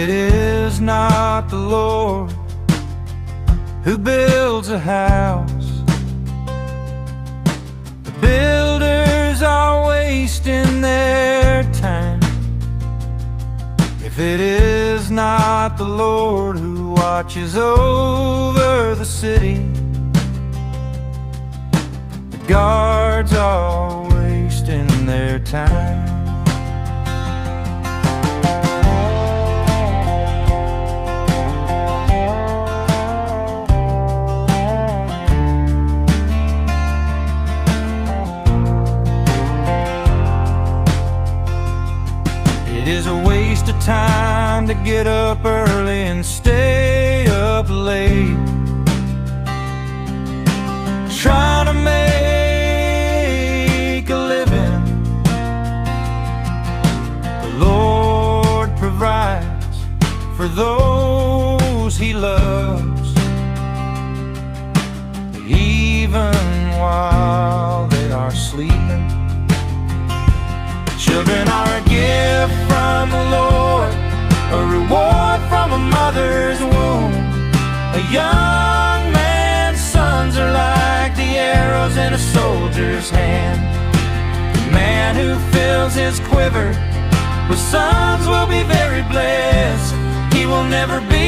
it is not the Lord who builds a house, the builders are wasting their time. If it is not the Lord who watches over the city, the guards are wasting their time. It is a waste of time to get up early and stay up late, trying to make a living. The Lord provides for those He loves, even while they are sleeping. Children are a gift from the Lord, a reward from a mother's womb. A young man's sons are like the arrows in a soldier's hand. The man who fills his quiver with sons will be very blessed. He will never be